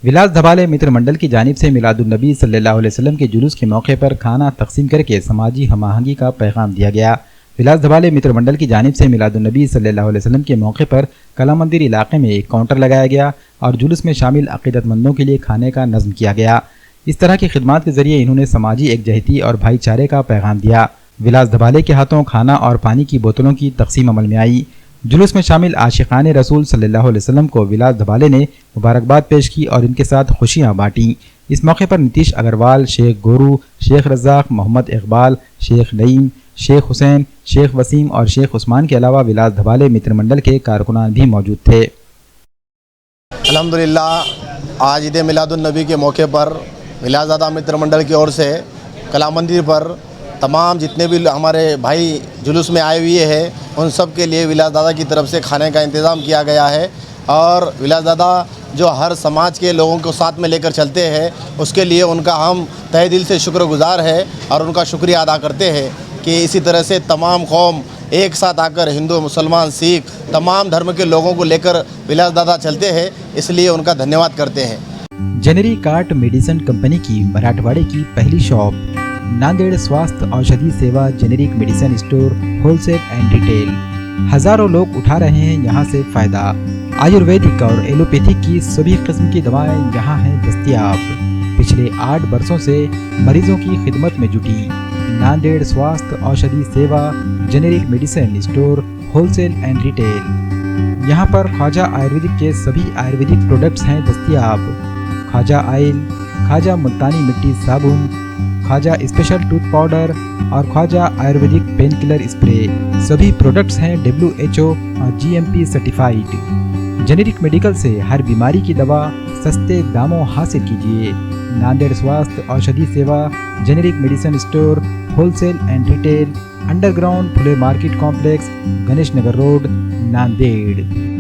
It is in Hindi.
विलास धबाले मित्र मंडल की जानिब से मिलादुन्नबी सल्लल्लाहु अलैहि वसल्लम के जुलूस के मौके पर खाना तकसीम करके समाजी हमाहंगी का पैगाम दिया गया। विलास धबाले मित्र मंडल की जानिब से मिलादुन्नबी सल्लल्लाहु अलैहि वसल्लम के मौके पर कला मंदिर इलाके में एक काउंटर लगाया गया और जुलूस में शामिल अकीदतमंदों के लिए खाने का नज़्म किया गया। इस तरह की खिदमत के जरिए इन्होंने समाजी एकजहती और भाईचारे का पैगाम दिया। विलास धबाले के हाथों खाना और पानी की बोतलों की तकसीम अमल में आई। जुलूस में शामिल आशिकाने रसूल सल्लल्लाहु अलैहि वसल्लम को विलास धबाले ने मुबारकबाद पेश की और इनके साथ खुशियां बांटी। इस मौके पर नीतीश अग्रवाल, शेख गोरू, शेख रज़ाक, मोहम्मद इकबाल, शेख नईम, शेख हुसैन, शेख वसीम और शेख उस्मान के अलावा विलास धबाले मित्र मंडल के कारकुनान भी मौजूद थे। अल्हम्दुलिल्लाह, आज ईद मिलादुन्नबी के मौके पर विलासदादा मित्र मंडल की ओर से कला मंदिर पर तमाम जितने भी हमारे भाई जुलूस में आए हुए हैं उन सब के लिए विलास दादा की तरफ से खाने का इंतज़ाम किया गया है। और विलास दादा जो हर समाज के लोगों को साथ में लेकर चलते हैं उसके लिए उनका हम तहे दिल से शुक्रगुजार है और उनका शुक्रिया अदा करते हैं कि इसी तरह से तमाम कौम एक साथ आकर हिंदू, मुसलमान, सिख तमाम धर्म के लोगों को लेकर विलास दादा चलते हैं, इसलिए उनका धन्यवाद करते हैं। जेनेरिक कार्ट मेडिसिन कंपनी की मराठवाड़े की पहली शॉप नांदेड़ स्वास्थ्य औषधि सेवा generic medicine store wholesale and retail. हजारों लोग उठा रहे हैं यहाँ से फायदा। आयुर्वेदिक और एलोपैथिक की सभी किस्म की दवाएं यहाँ हैं दस्तयाब। पिछले 8 वर्षों से मरीजों की खिदमत में जुटी नांदेड़ स्वास्थ्य औषधि सेवा generic medicine store wholesale and retail. यहाँ पर ख्वाजा आयुर्वेदिक के सभी आयुर्वेदिक प्रोडक्ट्स हैं दस्तयाब। ख्वाजा ऑयल, ख्वाजा मुल्तानी मिट्टी साबुन, ख्वाजा स्पेशल टूथ पाउडर और Khwaja Ayurvedic pain killer spray, सभी प्रोडक्ट्स हैं WHO और GMP सर्टिफाइड। जेनेरिक मेडिकल से हर बीमारी की दवा सस्ते दामों हासिल कीजिए। नांदेड़ स्वास्थ्य औषधि सेवा generic medicine store wholesale and retail, underground Phule market complex, Ganesh Nagar road, Nanded.